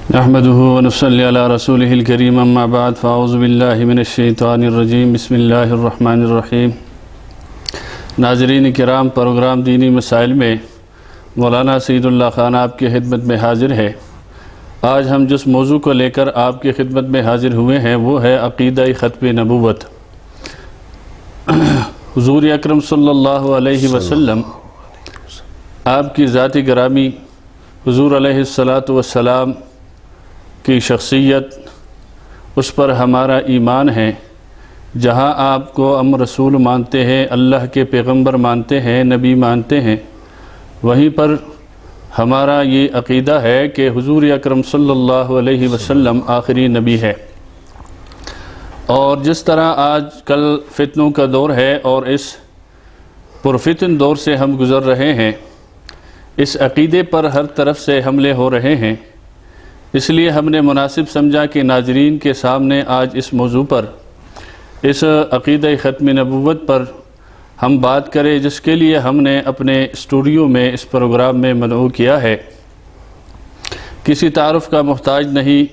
نحمده ونصلي على رسوله الكريم اما بعد فاعوذ باللہ من الشیطان الرجیم بسم اللہ الرحمن الرحیم۔ ناظرین کرام، پروگرام دینی مسائل میں مولانا سعید اللہ خان آپ کی خدمت میں حاضر ہے۔ آج ہم جس موضوع کو لے کر آپ کی خدمت میں حاضر ہوئے ہیں وہ ہے عقیدہ ختم نبوت۔ حضور اکرم صلی اللہ علیہ وسلم آپ کی ذات گرامی حضور علیہ الصلاۃ کی شخصیت، اس پر ہمارا ایمان ہے۔ جہاں آپ کو ہم رسول مانتے ہیں، اللہ کے پیغمبر مانتے ہیں، نبی مانتے ہیں، وہیں پر ہمارا یہ عقیدہ ہے کہ حضور اکرم صلی اللہ علیہ وسلم آخری نبی ہے۔ اور جس طرح آج کل فتنوں کا دور ہے اور اس پرفتن دور سے ہم گزر رہے ہیں، اس عقیدے پر ہر طرف سے حملے ہو رہے ہیں، اس لیے ہم نے مناسب سمجھا کہ ناظرین کے سامنے آج اس موضوع پر، اس عقیدہ ختم نبوت پر ہم بات کریں، جس کے لیے ہم نے اپنے اسٹوڈیو میں اس پروگرام میں مدعو کیا ہے۔ کسی تعارف کا محتاج نہیں،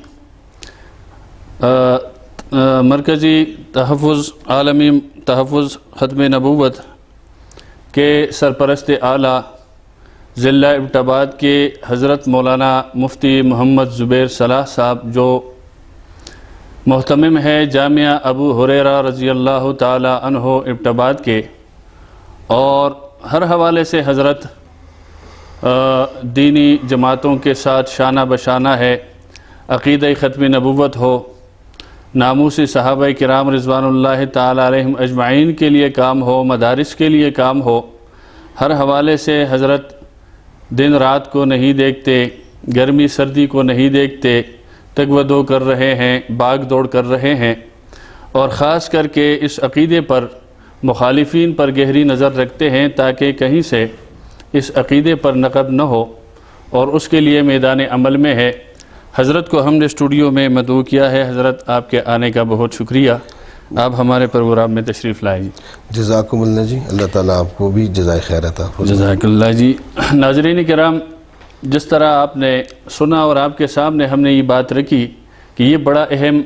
مرکزی تحفظ، عالمی تحفظ ختم نبوت کے سرپرست اعلیٰ ضلع ایبٹ آباد کے حضرت مولانا مفتی محمد زبیر صلاح صاحب، جو محتمم ہے جامعہ ابو ہریرہ رضی اللہ تعالی عنہ ایبٹ آباد کے، اور ہر حوالے سے حضرت دینی جماعتوں کے ساتھ شانہ بشانہ ہے۔ عقیدہ ختم نبوت ہو، ناموس صحابہ کرام رضوان اللہ تعالی علیہم اجمعین کے لیے کام ہو، مدارس کے لیے کام ہو، ہر حوالے سے حضرت دن رات کو نہیں دیکھتے، گرمی سردی کو نہیں دیکھتے، تگ و دو کر رہے ہیں، باغ دوڑ کر رہے ہیں، اور خاص کر کے اس عقیدے پر مخالفین پر گہری نظر رکھتے ہیں تاکہ کہیں سے اس عقیدے پر نقب نہ ہو، اور اس کے لیے میدان عمل میں ہے۔ حضرت کو ہم نے اسٹوڈیو میں مدعو کیا ہے۔ حضرت آپ کے آنے کا بہت شکریہ، آپ ہمارے پروگرام میں تشریف لائیں۔ جزاکم اللہ جی، اللہ تعالیٰ آپ کو بھی جزائے خیر عطا فرمائے۔ جزاک اللہ جی۔ ناظرین کرام، جس طرح آپ نے سنا اور آپ کے سامنے ہم نے یہ بات رکھی کہ یہ بڑا اہم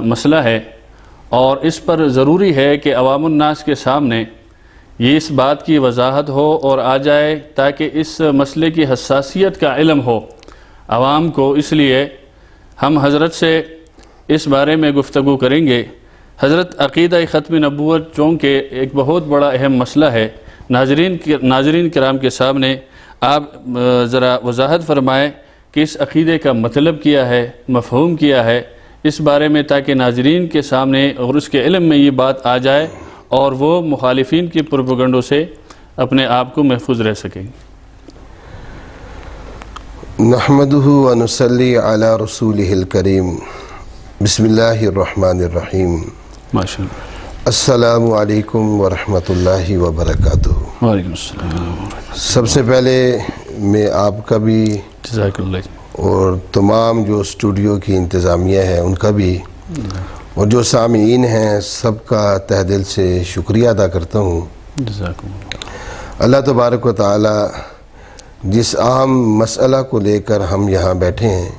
مسئلہ ہے، اور اس پر ضروری ہے کہ عوام الناس کے سامنے یہ اس بات کی وضاحت ہو اور آ جائے تاکہ اس مسئلے کی حساسیت کا علم ہو عوام کو۔ اس لیے ہم حضرت سے اس بارے میں گفتگو کریں گے۔ حضرت عقیدہ ختم نبوت چونکہ ایک بہت بڑا اہم مسئلہ ہے، ناظرین کرام کے سامنے آپ ذرا وضاحت فرمائیں کہ اس عقیدے کا مطلب کیا ہے، مفہوم کیا ہے، اس بارے میں، تاکہ ناظرین کے سامنے اور اس کے علم میں یہ بات آ جائے اور وہ مخالفین کی پروپیگنڈوں سے اپنے آپ کو محفوظ رہ سکیں۔ نحمدہ ونصلی علی رسولہ الکریم، بسم اللہ الرحمن الرحیم۔ ماشاءاللہ۔ السلام علیکم ورحمۃ اللہ وبرکاتہ۔ وعلیکم السلام۔ سب سے پہلے میں آپ کا بھی جزاک اللہ اور تمام جو اسٹوڈیو کی انتظامیہ ہے ان کا بھی، اور جو سامعین ہیں سب کا تہ دل سے شکریہ ادا کرتا ہوں۔ جزاک اللہ۔ اللہ تبارک و تعالی جس اہم مسئلہ کو لے کر ہم یہاں بیٹھے ہیں،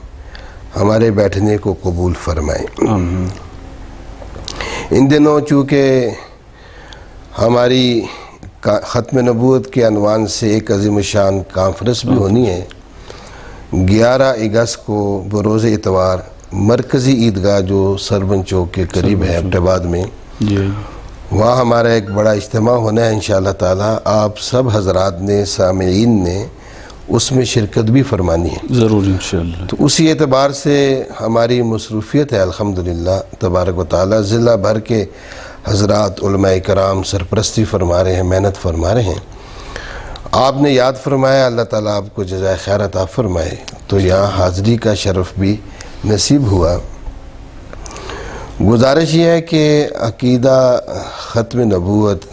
ہمارے بیٹھنے کو قبول فرمائیں۔ آمین۔ ان دنوں چونکہ ہماری ختم نبوت کے عنوان سے ایک عظیم الشان کانفرنس بھی ہونی ہے، 11 اگست کو بروز اتوار مرکزی عیدگاہ جو سربن چوک کے قریب ہے ایبٹ آباد میں، وہاں ہمارا ایک بڑا اجتماع ہونا ہے انشاءاللہ تعالی۔ آپ سب حضرات نے، سامعین نے اس میں شرکت بھی فرمانی ہے ضرور انشاءاللہ۔ تو اسی اعتبار سے ہماری مصروفیت ہے الحمدللہ تبارک و تعالی۔ ضلع بھر کے حضرات علماء کرام سرپرستی فرما رہے ہیں، محنت فرما رہے ہیں۔ آپ نے یاد فرمایا، اللہ تعالیٰ آپ کو جزائے خیر عطا فرمائے، تو یہاں حاضری کا شرف بھی نصیب ہوا۔ گزارش یہ ہے کہ عقیدہ ختم نبوت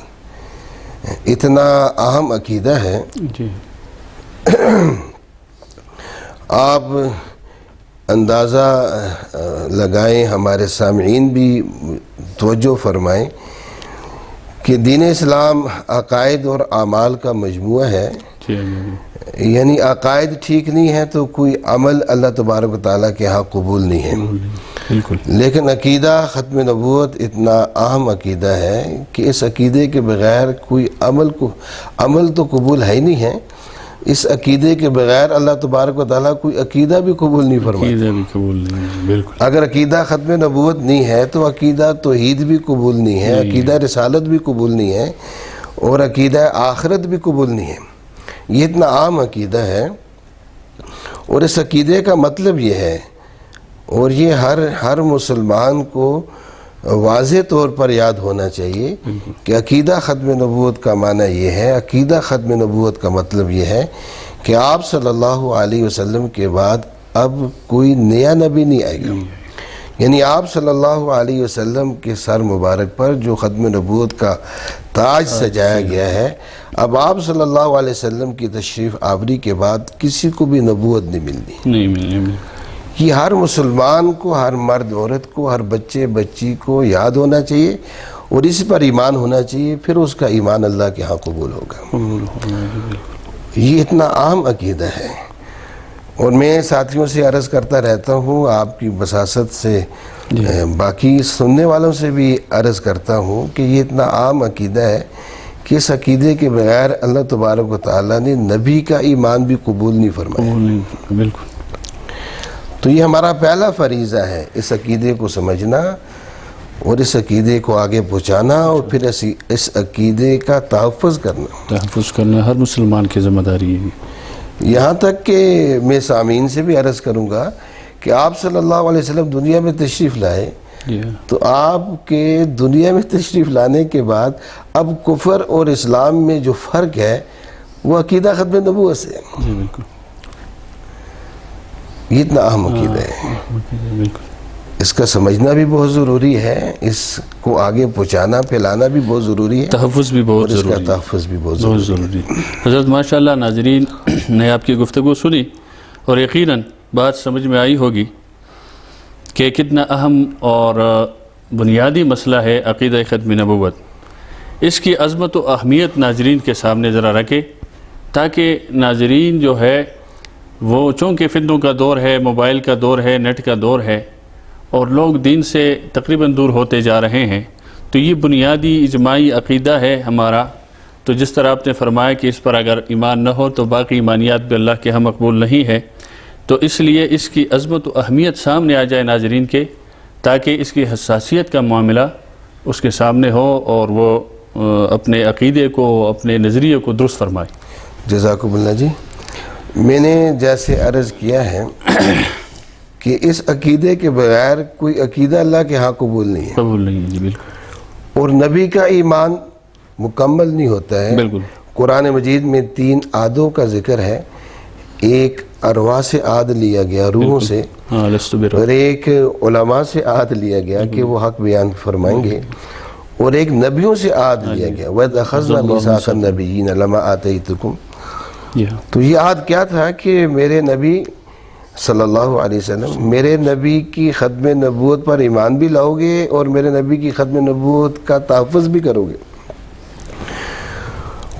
اتنا اہم عقیدہ ہے، جی آپ اندازہ لگائیں، ہمارے سامعین بھی توجہ فرمائیں کہ دین اسلام عقائد اور اعمال کا مجموعہ ہے یعنی عقائد ٹھیک نہیں ہے تو کوئی عمل اللہ تبارک و تعالیٰ کے ہاں قبول نہیں ہے. بالکل. لیکن عقیدہ ختم نبوت اتنا اہم عقیدہ ہے کہ اس عقیدے کے بغیر کوئی عمل تو قبول ہے ہی نہیں ہے. اس عقیدے کے بغیر اللہ تبارک و تعالیٰ کوئی عقیدہ بھی قبول نہیں فرماتا. عقیدہ بھی قبول نہیں ہے. بالکل. اگر عقیدہ ختم نبوت نہیں ہے تو عقیدہ توحید بھی قبول نہیں ہے, عقیدہ رسالت بھی قبول نہیں ہے, اور عقیدہ آخرت بھی قبول نہیں ہے. یہ اتنا عام عقیدہ ہے, اور اس عقیدے کا مطلب یہ ہے, اور یہ ہر مسلمان کو واضح طور پر یاد ہونا چاہیے کہ عقیدہ ختم نبوت کا معنی یہ ہے, عقیدہ ختم نبوت کا مطلب یہ ہے کہ آپ صلی اللہ علیہ وسلم کے بعد اب کوئی نیا نبی نہیں آئے گا. یعنی آپ صلی اللہ علیہ وسلم کے سر مبارک پر جو ختم نبوت کا تاج سجایا گیا ہے, اب آپ صلی اللہ علیہ وسلم کی تشریف آوری کے بعد کسی کو بھی نبوت نہیں ملنی. یہ ہر مسلمان کو, ہر مرد عورت کو, ہر بچے بچی کو یاد ہونا چاہیے اور اس پر ایمان ہونا چاہیے, پھر اس کا ایمان اللہ کے ہاں قبول ہوگا. یہ اتنا عام عقیدہ ہے, اور میں ساتھیوں سے عرض کرتا رہتا ہوں, آپ کی بساست سے باقی سننے والوں سے بھی عرض کرتا ہوں کہ یہ اتنا عام عقیدہ ہے کہ اس عقیدے کے بغیر اللہ تبارک و تعالیٰ نے نبی کا ایمان بھی قبول نہیں فرمایا. بالکل. تو یہ ہمارا پہلا فریضہ ہے, اس عقیدے کو سمجھنا اور اس عقیدے کو آگے پہنچانا, اور پھر اس عقیدے کا تحفظ کرنا ہر مسلمان کی ذمہ داری ہے. یہاں تک کہ میں سامعین سے بھی عرض کروں گا کہ آپ صلی اللہ علیہ وسلم دنیا میں تشریف لائے, تو آپ کے دنیا میں تشریف لانے کے بعد اب کفر اور اسلام میں جو فرق ہے وہ عقیدہ ختم نبوت سے ہے. یہ اتنا اہم عقیدہ ہے, اس کا سمجھنا بھی بہت ضروری ہے, اس کو آگے پہنچانا پھیلانا بھی بہت ضروری ہے, تحفظ بھی بہت ضروری ہے. اس کا تحفظ بھی بہت ضروری ہے. حضرت ماشاءاللہ ناظرین نے آپ کی گفتگو سنی, اور یقیناً بات سمجھ میں آئی ہوگی کہ کتنا اہم اور بنیادی مسئلہ ہے عقیدہ ختم نبوت. اس کی عظمت و اہمیت ناظرین کے سامنے ذرا رکھے, تاکہ ناظرین جو ہے وہ, چونکہ فتنوں کا دور ہے, موبائل کا دور ہے, نیٹ کا دور ہے, اور لوگ دین سے تقریباً دور ہوتے جا رہے ہیں, تو یہ بنیادی اجماعی عقیدہ ہے ہمارا. تو جس طرح آپ نے فرمایا کہ اس پر اگر ایمان نہ ہو تو باقی ایمانیات بھی اللہ کے ہاں مقبول نہیں ہے, تو اس لیے اس کی عظمت و اہمیت سامنے آ جائے ناظرین کے, تاکہ اس کی حساسیت کا معاملہ اس کے سامنے ہو اور وہ اپنے عقیدے کو, اپنے نظریے کو درست فرمائے. جزاکم اللہ جی. میں نے جیسے عرض کیا ہے کہ اس عقیدے کے بغیر کوئی عقیدہ اللہ کے ہاں قبول نہیں ہے. قبول نہیں ہے جی. بالکل. اور نبی کا ایمان مکمل نہیں ہوتا ہے. بالکل. قرآن مجید میں 3 عادوں کا ذکر ہے. ایک ارواح سے عاد لیا گیا, روحوں سے, اور ایک علماء سے عاد لیا گیا کہ وہ حق بیان فرمائیں گے, اور ایک نبیوں سے عاد لیا گیا. وَإِذْ أَخَذْنَا مِيثَاقَ النَّبِيِّينَ لَمَا آتَيْتُكُمْ. تو یہ عہد کیا تھا کہ میرے نبی صلی اللہ علیہ وسلم, میرے نبی کی ختم نبوت پر ایمان بھی لاؤ گے اور میرے نبی کی ختم نبوت کا تحفظ بھی کرو گے.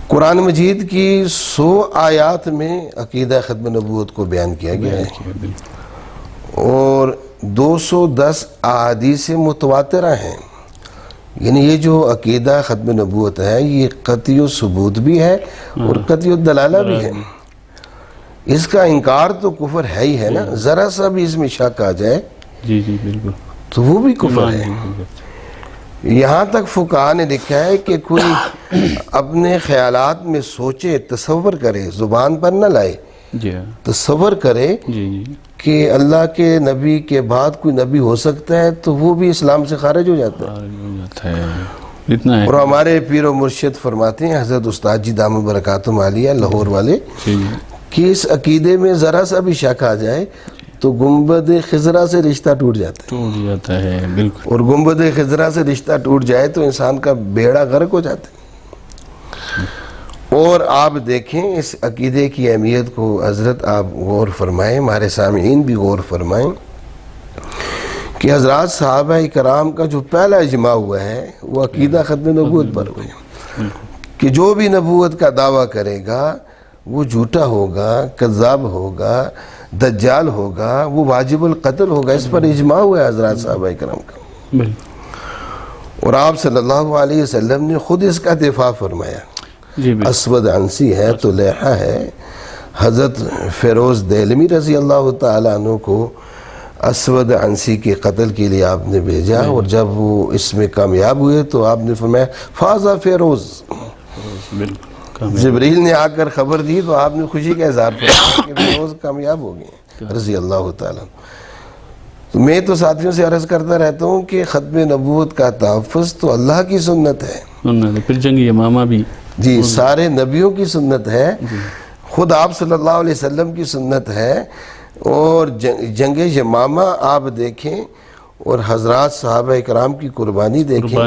قرآن مجید کی 100 آیات میں عقیدہ ختم نبوت کو بیان کیا گیا ہے, اور 210 احادیث متواترہ ہیں. یعنی یہ جو عقیدہ ختم نبوت ہے یہ قطعی و ثبوت بھی ہے اور قطعی و دلالہ بھی ہے. اس کا انکار تو کفر ہے ہی ہے نا, ذرا سا بھی اس میں شک آ جائے بالکل تو وہ بھی کفر ہے. یہاں تک فقہاء نے لکھا ہے کہ کوئی اپنے خیالات میں سوچے, تصور کرے, زبان پر نہ لائے, تصور کرے کہ اللہ کے نبی کے بعد کوئی نبی ہو سکتا ہے, تو وہ بھی اسلام سے خارج ہو جاتا ہے. اور ہمارے پیر و مرشد فرماتے ہیں حضرت استاد جی دامت برکاتہم عالیہ لاہور والے, کہ اس عقیدے میں ذرا سا بھی شک آ جائے تو گنبد خضرا سے رشتہ ٹوٹ جاتا ہے. بالکل. اور گنبد خضرا سے رشتہ ٹوٹ جائے تو انسان کا بیڑا غرق ہو جاتا ہے. اور آپ دیکھیں اس عقیدے کی اہمیت کو حضرت آپ غور فرمائیں, ہمارے سامعین بھی غور فرمائیں کہ حضرات صحابہ کرام کا جو پہلا اجماع ہوا ہے وہ عقیدہ ختم نبوت پر ہوا ہے, کہ جو بھی نبوت کا دعویٰ کرے گا وہ جھوٹا ہوگا، کذاب ہوگا، دجال ہوگا، وہ واجب القتل ہوگا. اس پر اجماع ہوا ہے حضرات صحابہ کرام کا. اور آپ صلی اللہ علیہ وسلم نے خود اس کا دفاع فرمایا. اسود عنسی ہے، طلیحہ ہے. حضرت فیروز دہلوی رضی اللہ تعالیٰ عنہ کو اسود عنسی کے قتل کے لیے آپ نے بھیجا، اور جب وہ اس میں کامیاب ہوئے تو آپ نے فرمایا فازا فیروز. جبریل نے آ کر خبر دی تو آپ نے خوشی کا اظہار فرمایا کہ فیروز کامیاب ہو گئے رضی اللہ تعالیٰ. تو میں تو ساتھیوں سے عرض کرتا رہتا ہوں کہ ختم نبوت کا تحفظ تو اللہ کی سنت ہے، پھر جنگ یمامہ بھی جی سارے نبیوں کی سنت ہے، خود آپ صلی اللہ علیہ وسلم کی سنت ہے. اور جنگ یمامہ آپ دیکھیں اور حضرات صحابہ کرام کی قربانی دیکھیں.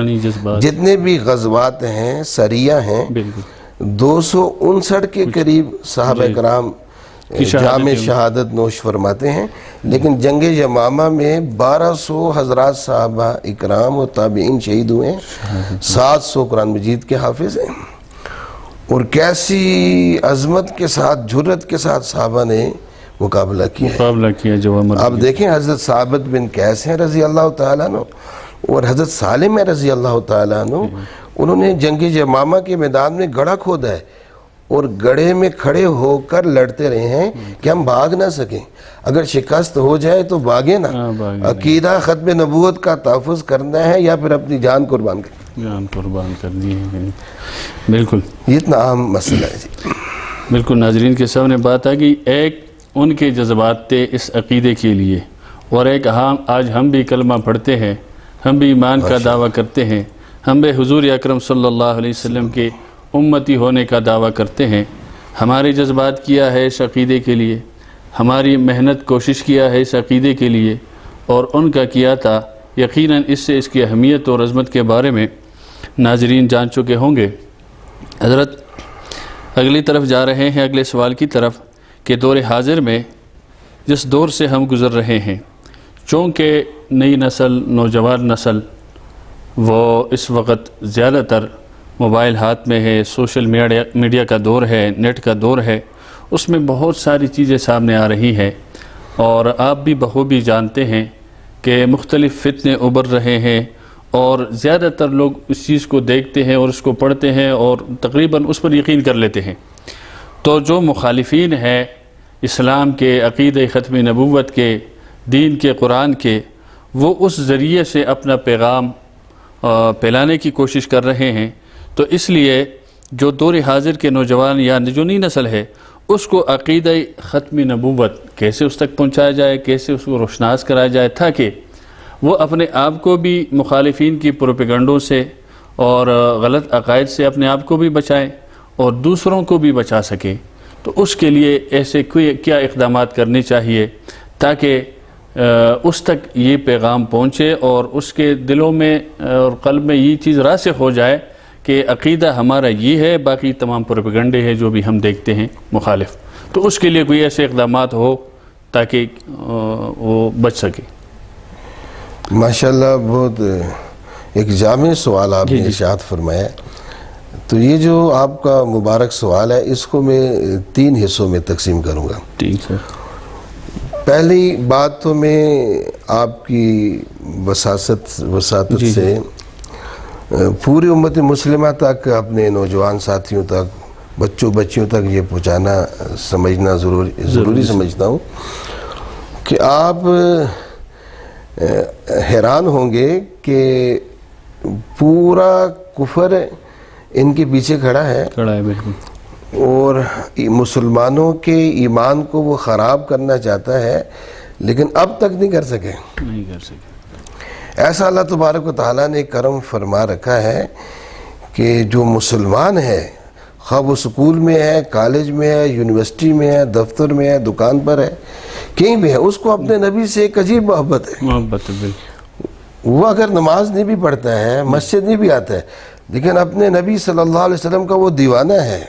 جتنے بھی غزوات ہیں، سریہ ہیں، 259 کے قریب صحابہ کرام جام شہادت نوش فرماتے ہیں. لیکن جنگ یمامہ میں 1200 حضرات صحابہ اکرام و تابعین شہید ہوئے ہیں، 700 قرآن مجید کے حافظ ہیں. اور کیسی عظمت کے ساتھ، جرت کے ساتھ صحابہ نے مقابلہ کیا جو آپ دیکھیں حضرت ثابت بن قیس ہیں رضی اللہ تعالیٰ عنہ اور حضرت سالم ہے رضی اللہ تعالیٰ عنہ. انہوں نے جنگ یمامہ کے میدان میں گڑھا کھودا ہے اور گڑھے میں کھڑے ہو کر لڑتے رہے ہیں کہ ہم بھاگ نہ سکیں، اگر شکست ہو جائے تو بھاگے نا. عقیدہ ختم نبوت کا تحفظ کرنا ہے یا پھر اپنی جان قربان کرنی ہے. بالکل یہ اتنا عام مسئلہ ہے جی. بالکل ناظرین کے سامنے بات آ گئی. ایک ان کے جذبات تھے اس عقیدے کے لیے، اور ایک آج ہم بھی کلمہ پڑھتے ہیں، ہم بھی ایمان کا دعویٰ کرتے ہیں، ہم بھی حضور اکرم صلی اللہ علیہ وسلم کے امتی ہونے کا دعویٰ کرتے ہیں. ہمارے جذبات کیا ہے اس عقیدے کے لیے، ہماری محنت کوشش کیا ہے اس عقیدے کے لیے، اور ان کا کیا تھا. یقیناً اس سے اس کی اہمیت اور عظمت کے بارے میں ناظرین جان چکے ہوں گے. حضرت اگلی طرف جا رہے ہیں، اگلے سوال کی طرف، کہ دور حاضر میں جس دور سے ہم گزر رہے ہیں، چونکہ نئی نسل، نوجوان نسل وہ اس وقت زیادہ تر موبائل ہاتھ میں ہے، سوشل میڈیا کا دور ہے، نیٹ کا دور ہے، اس میں بہت ساری چیزیں سامنے آ رہی ہیں. اور آپ بھی بخوبی جانتے ہیں کہ مختلف فتنے ابھر رہے ہیں، اور زیادہ تر لوگ اس چیز کو دیکھتے ہیں اور اس کو پڑھتے ہیں اور تقریباً اس پر یقین کر لیتے ہیں. تو جو مخالفین ہیں اسلام کے، عقیدہ ختم نبوت کے، دین کے، قرآن کے، وہ اس ذریعے سے اپنا پیغام پھیلانے کی کوشش کر رہے ہیں. تو اس لیے جو دور حاضر کے نوجوان یا جو نئی نسل ہے، اس کو عقیدہ ختم نبوت کیسے اس تک پہنچایا جائے، کیسے اس کو روشناس کرایا جائے، تاکہ وہ اپنے آپ کو بھی مخالفین کی پروپیگنڈوں سے اور غلط عقائد سے اپنے آپ کو بھی بچائیں اور دوسروں کو بھی بچا سکیں. تو اس کے لیے ایسے کیا اقدامات کرنے چاہیے تاکہ اس تک یہ پیغام پہنچے اور اس کے دلوں میں اور قلب میں یہ چیز راسخ ہو جائے کہ عقیدہ ہمارا یہ ہے، باقی تمام پروپیگنڈے ہیں جو بھی ہم دیکھتے ہیں مخالف. تو اس کے لیے کوئی ایسے اقدامات ہو تاکہ وہ بچ سکے. ماشاءاللہ بہت ایک جامع سوال آپ نے ارشاد فرمایا. تو یہ جو آپ کا مبارک سوال ہے، اس کو میں 3 حصوں میں تقسیم کروں گا. ٹھیک ہے. پہلی بات تو میں آپ کی وساطت سے پوری امت مسلمہ تک، اپنے نوجوان ساتھیوں تک، بچیوں تک یہ پہنچانا سمجھنا ضروری سمجھتا ہوں کہ آپ حیران ہوں گے کہ پورا کفر ان کے پیچھے کھڑا ہے بالکل، اور مسلمانوں کے ایمان کو وہ خراب کرنا چاہتا ہے، لیکن اب تک نہیں کر سکے. ایسا اللہ تبارک و تعالیٰ نے کرم فرما رکھا ہے کہ جو مسلمان ہے، خواہ وہ سکول میں ہے، کالج میں ہے، یونیورسٹی میں ہے، دفتر میں ہے، دکان پر ہے، کہیں بھی ہے، اس کو اپنے نبی سے ایک عجیب محبت ہے. وہ اگر نماز نہیں بھی پڑھتا ہے، مسجد نہیں بھی آتا ہے، لیکن اپنے نبی صلی اللہ علیہ وسلم کا وہ دیوانہ ہے،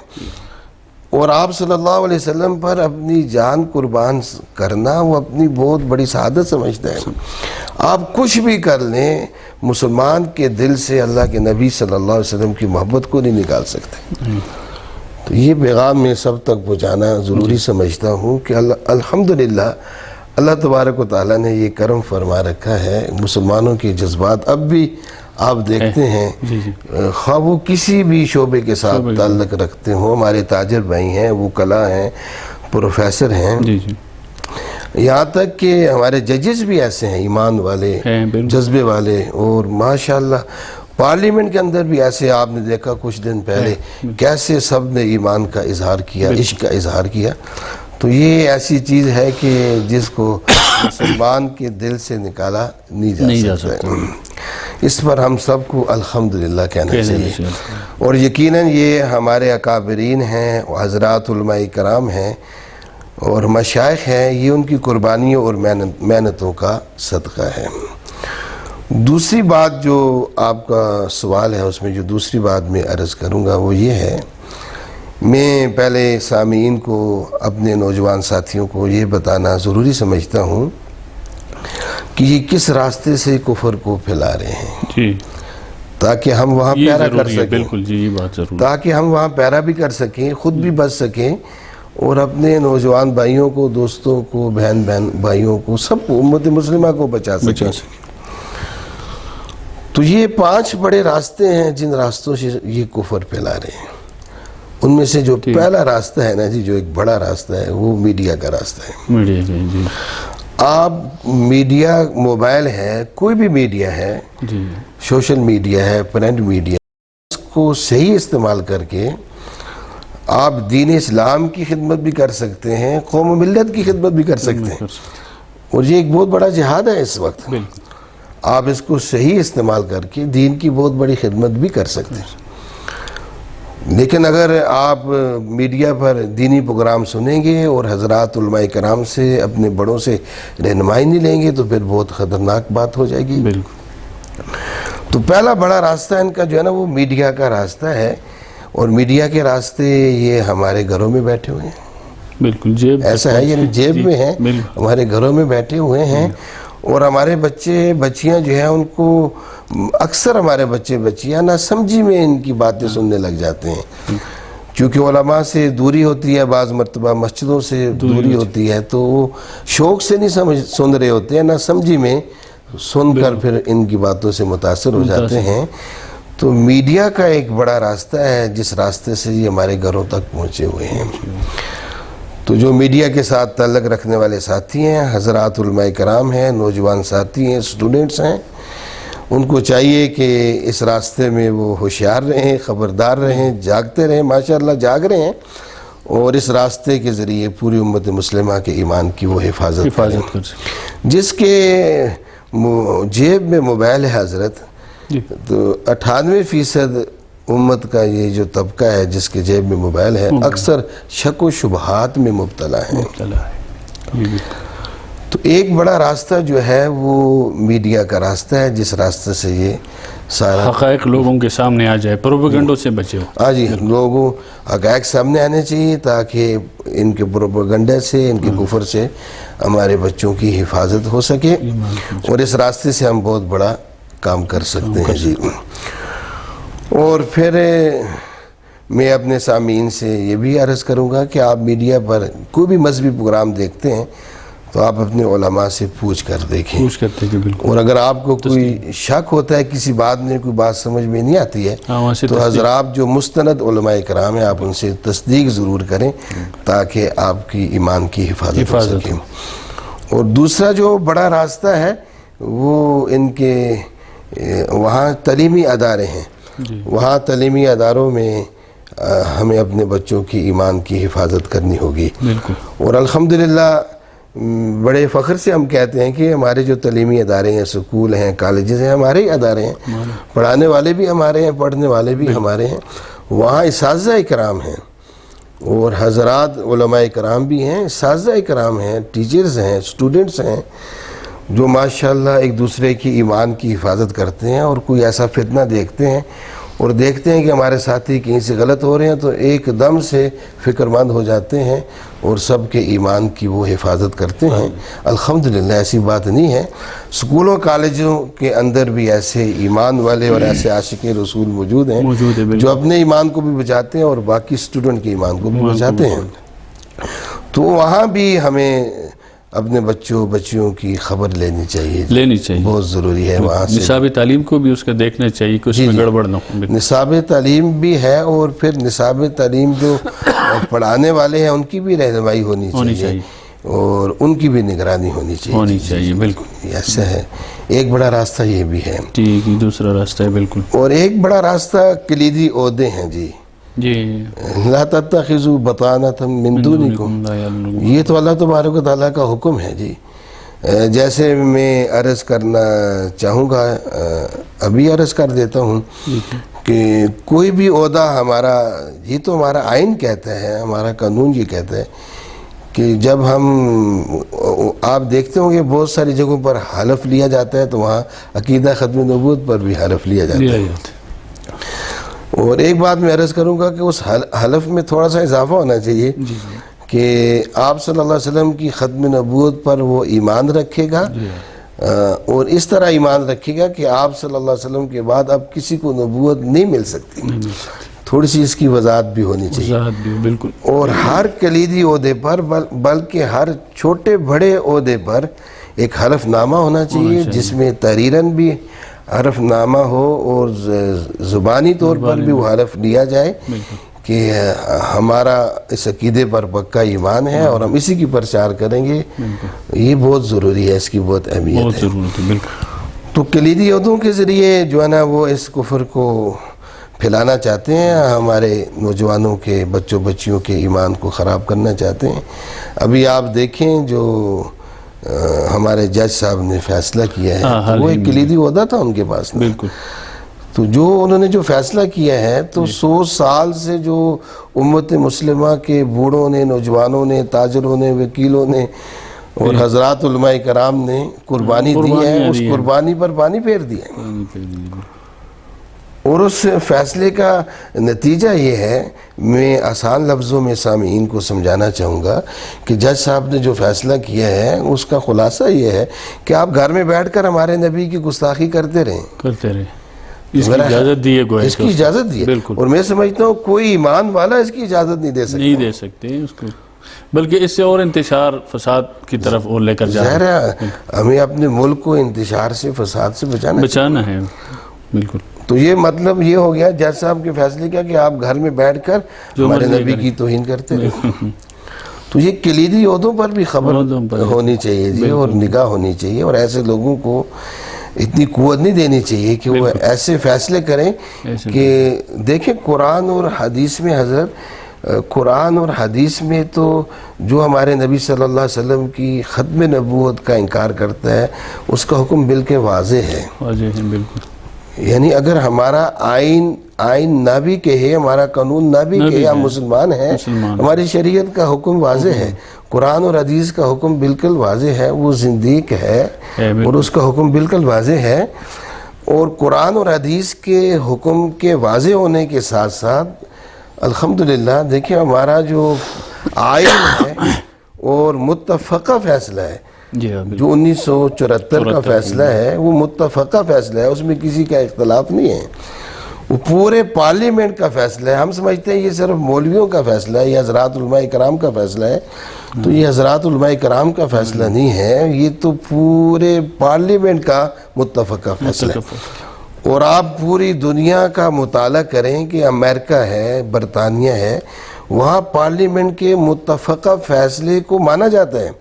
اور آپ صلی اللہ علیہ وسلم پر اپنی جان قربان کرنا وہ اپنی بہت بڑی سعادت سمجھتا ہے. آپ کچھ بھی کر لیں، مسلمان کے دل سے اللہ کے نبی صلی اللہ علیہ وسلم کی محبت کو نہیں نکال سکتے. تو یہ پیغام میں سب تک پہنچانا ضروری سمجھتا ہوں کہ الحمدللہ اللہ تبارک و تعالیٰ نے یہ کرم فرما رکھا ہے، مسلمانوں کے جذبات اب بھی آپ دیکھتے ہیں خواہ وہ کسی بھی شعبے کے ساتھ تعلق رکھتے ہوں، ہمارے تاجر بھائی ہیں، وہ وکلاء ہیں، پروفیسر ہیں، یہاں تک کہ ہمارے ججز بھی ایسے ہیں، ایمان والے، جذبے والے، اور ماشاءاللہ پارلیمنٹ کے اندر بھی ایسے آپ نے دیکھا کچھ دن پہلے کیسے سب نے ایمان کا اظہار کیا، عشق کا اظہار کیا. تو یہ ایسی چیز ہے کہ جس کو مسلمان کے دل سے نکالا نہیں جا سکتا. اس پر ہم سب کو الحمدللہ کہنا چاہیے. اور یقیناً یہ ہمارے اکابرین ہیں، حضرات علماء کرام ہیں اور مشائخ ہیں، یہ ان کی قربانیوں اور محنتوں کا صدقہ ہے. دوسری بات جو آپ کا سوال ہے، اس میں جو دوسری بات میں عرض کروں گا وہ یہ ہے، میں پہلے سامعین کو، اپنے نوجوان ساتھیوں کو یہ بتانا ضروری سمجھتا ہوں کہ یہ کس راستے سے کفر کو پھیلا رہے ہیں، تاکہ ہم وہاں پیرا کر سکیں. بالکل جی، یہ بات ضرور، تاکہ ہم وہاں پیرا بھی کر سکیں، خود بھی بچ سکیں، اور اپنے نوجوان بھائیوں کو، دوستوں کو، بہن بھائیوں کو، سب کو، امت مسلمہ کو بچا سکیں. تو یہ 5 بڑے راستے ہیں جن راستوں سے یہ کفر پھیلا رہے ہیں. ان میں سے جو پہلا راستہ ہے نا جی، جو ایک بڑا راستہ ہے، وہ میڈیا کا راستہ ہے. میڈیا کا جی، آپ میڈیا، موبائل ہے، کوئی بھی میڈیا ہے، سوشل میڈیا ہے، پرنٹ میڈیا، اس کو صحیح استعمال کر کے آپ دین اسلام کی خدمت بھی کر سکتے ہیں، قوم و ملت کی خدمت بھی کر سکتے ہیں. اور یہ ایک بہت بڑا جہاد ہے اس وقت. آپ اس کو صحیح استعمال کر کے دین کی بہت بڑی خدمت بھی کر سکتے ہیں. لیکن اگر آپ میڈیا پر دینی پروگرام سنیں گے اور حضرات علماء کرام سے، اپنے بڑوں سے رہنمائی نہیں لیں گے تو پھر بہت خطرناک بات ہو جائے گی. تو پہلا بڑا راستہ ان کا جو ہے نا، وہ میڈیا کا راستہ ہے. اور میڈیا کے راستے یہ ہمارے گھروں میں بیٹھے ہوئے ہیں. بالکل جیب ایسا ہے، یعنی جیب میں ہیں، ہمارے گھروں میں بیٹھے ہوئے ہیں. اور ہمارے بچے بچیاں جو ہیں، ان کو اکثر ہمارے بچے بچیاں نہ سمجھی میں ان کی باتیں سننے لگ جاتے ہیں. کیونکہ علماء سے دوری ہوتی ہے، بعض مرتبہ مسجدوں سے دوری ہوتی ہے، تو وہ شوق سے نہیں سن رہے ہوتے ہیں، نہ سمجھی میں سن کر پھر ان کی باتوں سے متاثر ہو جاتے ہیں. تو میڈیا کا ایک بڑا راستہ ہے جس راستے سے یہ ہمارے گھروں تک پہنچے ہوئے ہیں. تو جو میڈیا کے ساتھ تعلق رکھنے والے ساتھی ہیں، حضرات علماء کرام ہیں، نوجوان ساتھی ہیں، اسٹوڈنٹس ہیں، ان کو چاہیے کہ اس راستے میں وہ ہوشیار رہیں، خبردار رہیں، جاگتے رہیں. ماشاءاللہ جاگ رہے ہیں، اور اس راستے کے ذریعے پوری امت مسلمہ کے ایمان کی وہ حفاظت کریں. جس کے جیب میں موبائل ہے حضرت، تو 98% امت کا یہ جو طبقہ ہے جس کے جیب میں موبائل ہے، اکثر شک و شبہات میں مبتلا ہے. تو ایک بڑا راستہ جو ہے وہ میڈیا کا راستہ ہے، جس راستے سے یہ سارا حقائق لوگوں کے سامنے آ جائے، پروپیگنڈوں سے بچے ہو. ہاں جی، لوگوں حقائق سامنے آنے چاہیے تاکہ ان کے پروپیگنڈے سے، ان کے کفر سے ہمارے بچوں کی حفاظت ہو سکے، اور اس راستے سے ہم بہت بڑا کام کر سکتے ہیں. جی، اور پھر میں اپنے سامعین سے یہ بھی عرض کروں گا کہ آپ میڈیا پر کوئی بھی مذہبی پروگرام دیکھتے ہیں تو آپ اپنے علماء سے پوچھ کر دیکھیں. اور اگر آپ کو کوئی شک ہوتا ہے کسی بات میں، کوئی بات سمجھ میں نہیں آتی ہے، تو حضرات جو مستند علماء کرام ہیں، آپ ان سے تصدیق ضرور کریں تاکہ آپ کی ایمان کی حفاظت ہو سکے. اور دوسرا جو بڑا راستہ ہے وہ ان کے وہاں تعلیمی ادارے ہیں. وہاں تعلیمی اداروں میں ہمیں اپنے بچوں کی ایمان کی حفاظت کرنی ہوگی. اور الحمدللہ بڑے فخر سے ہم کہتے ہیں کہ ہمارے جو تعلیمی ادارے ہیں، سکول ہیں، کالجز ہیں، ہمارے ہی ادارے ہیں. پڑھانے والے بھی ہمارے ہیں، پڑھنے والے بھی ہمارے ہیں. وہاں اساتذہ کرام ہیں، اور حضرات علماء کرام بھی ہیں، اساتذہ کرام ہیں، ٹیچرز ہیں، اسٹوڈنٹس ہیں، جو ماشاءاللہ ایک دوسرے کی ایمان کی حفاظت کرتے ہیں. اور کوئی ایسا فتنہ دیکھتے ہیں اور دیکھتے ہیں کہ ہمارے ساتھی کہیں سے غلط ہو رہے ہیں تو ایک دم سے فکر مند ہو جاتے ہیں اور سب کے ایمان کی وہ حفاظت کرتے ہیں. الحمدللہ ایسی بات نہیں ہے. سکولوں کالجوں کے اندر بھی ایسے ایمان والے اور ایسے عاشق رسول موجود ہیں جو اپنے ایمان کو بھی بچاتے ہیں اور باقی اسٹوڈنٹ کے ایمان کو بھی بچاتے ہیں. تو وہاں بھی ہمیں اپنے بچیوں کی خبر لینی چاہیے، بہت ضروری ہے. وہاں سے نصاب تعلیم کو بھی اس کا دیکھنا چاہیے کہ اس میں گڑبڑ نہ ہو. نصاب تعلیم بھی ہے اور پھر نصاب تعلیم جو پڑھانے والے ہیں ان کی بھی رہنمائی ہونی چاہیے اور ان کی بھی نگرانی ہونی چاہیے. بالکل ایسا ہے. ایک بڑا راستہ یہ بھی ہے. ٹھیک، دوسرا راستہ ہے بالکل. اور ایک بڑا راستہ کلیدی عہدے ہیں جی. لا تتخذوا بطانة من دونکم، یہ تو اللہ تبارک و تعالیٰ کا حکم ہے جی. جیسے میں عرض کرنا چاہوں گا، ابھی عرض کر دیتا ہوں کہ کوئی بھی عہدہ ہمارا، یہ تو ہمارا آئین کہتا ہے، ہمارا قانون یہ کہتا ہے کہ جب ہم، آپ دیکھتے ہوں گے بہت ساری جگہوں پر حلف لیا جاتا ہے تو وہاں عقیدہ ختم نبوت پر بھی حلف لیا جاتا ہے. اور ایک بات میں عرض کروں گا کہ اس حلف میں تھوڑا سا اضافہ ہونا چاہیے کہ آپ صلی اللہ علیہ وسلم کی ختم نبوت پر وہ ایمان رکھے گا اور اس طرح ایمان رکھے گا کہ آپ صلی اللہ علیہ وسلم کے بعد اب کسی کو نبوت نہیں مل سکتی. تھوڑی سی اس کی وضاحت بھی ہونی چاہیے. بالکل. اور ہر کلیدی عہدے پر بلکہ ہر چھوٹے بڑے عہدے پر ایک حلف نامہ ہونا چاہیے جس میں تحریراً بھی حلف نامہ ہو اور زبانی طور پر بھی وہ حلف لیا جائے کہ ہمارا اس عقیدے پر پکا ایمان ہے اور ہم اسی کی پرچار کریں گے. یہ بہت ضروری ہے، اس کی بہت اہمیت ہے. تو کلیدی عہدوں کے ذریعے جو ہے نا وہ اس کفر کو پھیلانا چاہتے ہیں، ہمارے نوجوانوں کے بچیوں کے ایمان کو خراب کرنا چاہتے ہیں. ابھی آپ دیکھیں جو ہمارے جج صاحب نے فیصلہ کیا ہے وہ ایک کلیدی عہدہ تھا ان کے پاس. بالکل. تو جو انہوں نے جو فیصلہ کیا ہے تو 100 سال سے جو امت مسلمہ کے بوڑھوں نے، نوجوانوں نے، تاجروں نے، وکیلوں نے اور حضرات علماء کرام نے قربانی دی ہے، اس قربانی پر پانی پھیر دیا ہے. اور اس فیصلے کا نتیجہ یہ ہے، میں آسان لفظوں میں سامعین کو سمجھانا چاہوں گا کہ جج صاحب نے جو فیصلہ کیا ہے اس کا خلاصہ یہ ہے کہ آپ گھر میں بیٹھ کر ہمارے نبی کی گستاخی کرتے رہیں. اس کی اجازت دی ہے، اس کی اجازت دی ہے. اور میں سمجھتا ہوں کوئی ایمان والا اس کی اجازت نہیں دے سکتے اس کو، بلکہ اس سے اور انتشار فساد کی طرف اور لے کر جانا ہے. ہمیں اپنے ملک کو انتشار سے، فساد سے بچانا ہے. بالکل. تو یہ مطلب یہ ہو گیا جج صاحب کے فیصلے کا کہ آپ گھر میں بیٹھ کر ہمارے نبی کی توہین کرتے رہے. تو یہ کلیدی عہدوں پر بھی خبر ہونی چاہیے جی، اور نگاہ ہونی چاہیے. اور ایسے لوگوں کو اتنی قوت نہیں دینی چاہیے کہ وہ ایسے فیصلے کریں کہ دیکھیں قرآن اور حدیث میں، حضرت قرآن اور حدیث میں تو جو ہمارے نبی صلی اللہ علیہ وسلم کی ختم نبوت کا انکار کرتا ہے اس کا حکم بالکل واضح ہے. بالکل. یعنی اگر ہمارا آئین نہ بھی کہے، ہمارا قانون نہ بھی کہے، ہم مسلمان ہیں، ہماری شریعت کا حکم واضح ہے، قرآن اور حدیث کا حکم بالکل واضح ہے. وہ زندیق ہے اور اس کا حکم بالکل واضح ہے. اور قرآن اور حدیث کے حکم کے واضح ہونے کے ساتھ ساتھ الحمدللہ دیکھیں ہمارا جو آئین ہے اور متفقہ فیصلہ ہے، جو 1974 کا فیصلہ ہے وہ متفقہ فیصلہ ہے، اس میں کسی کا اختلاف نہیں ہے. وہ پورے پارلیمنٹ کا فیصلہ ہے. ہم سمجھتے ہیں یہ صرف مولویوں کا فیصلہ ہے، یہ حضرات علماء کرام کا فیصلہ ہے. تو یہ حضرات علماء کرام کا فیصلہ نہیں ہے، یہ تو پورے پارلیمنٹ کا متفقہ فیصلہ ہے. اور آپ پوری دنیا کا مطالعہ کریں کہ امریکہ ہے، برطانیہ ہے، وہاں پارلیمنٹ کے متفقہ فیصلے کو مانا جاتا ہے.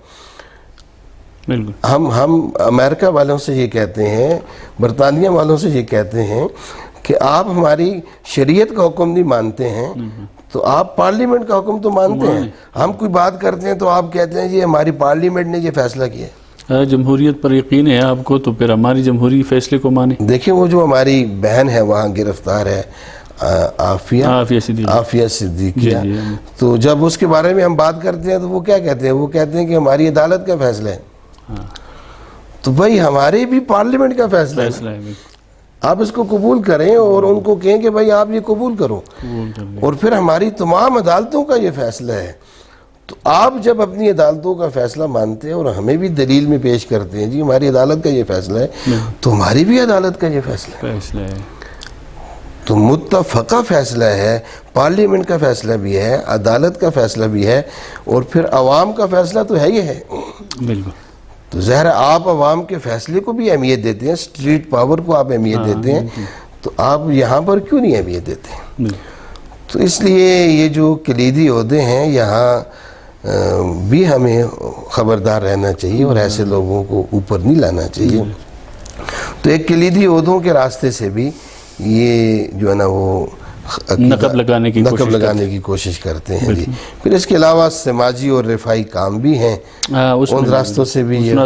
ہم امریکہ والوں سے یہ کہتے ہیں، برطانیہ والوں سے یہ کہتے ہیں کہ آپ ہماری شریعت کا حکم نہیں مانتے ہیں تو آپ پارلیمنٹ کا حکم تو مانتے ہیں. ہم کوئی بات کرتے ہیں تو آپ کہتے ہیں یہ ہماری پارلیمنٹ نے یہ فیصلہ کیا. جمہوریت پر یقین ہے آپ کو تو پھر ہماری جمہوری فیصلے کو مانیں. دیکھیں وہ جو ہماری بہن ہے وہاں گرفتار ہے، عافیہ صدیقیہ، تو جب اس کے بارے میں ہم بات کرتے ہیں تو وہ کیا کہتے ہیں؟ وہ کہتے ہیں کہ ہماری عدالت کا فیصلہ ہے. تو بھائی ہمارے بھی پارلیمنٹ کا فیصلہ ہے. آپ اس کو قبول کریں اور ان کو کہیں کہ بھائی آپ یہ قبول کرو، اور پھر ہماری تمام عدالتوں کا یہ فیصلہ ہے۔ تو آپ جب اپنی عدالتوں کا فیصلہ مانتے ہیں اور ہمیں بھی دلیل میں پیش کرتے ہیں جی ہماری عدالت کا یہ فیصلہ ہے، تو ہماری بھی عدالت کا یہ فیصلہ ہے، تو متفقہ فیصلہ ہے، پارلیمنٹ کا فیصلہ بھی ہے، عدالت کا فیصلہ بھی ہے، اور پھر عوام کا فیصلہ تو ہے ہی ہے۔ بالکل۔ تو ظاہر ہے آپ عوام کے فیصلے کو بھی اہمیت دیتے ہیں، اسٹریٹ پاور کو آپ اہمیت دیتے ہیں، تو آپ یہاں پر کیوں نہیں اہمیت دیتے؟ تو اس لیے یہ جو کلیدی عہدے ہیں یہاں بھی ہمیں خبردار رہنا چاہیے اور ایسے لوگوں کو اوپر نہیں لانا چاہیے۔ تو ایک کلیدی عہدوں کے راستے سے بھی یہ جو ہے نا وہ نقب لگانے کی کوشش کرتے ہیں جی۔ پھر اس کے علاوہ سماجی اور رفاہی کام بھی ہیں، ان راستوں سے بھی یہ،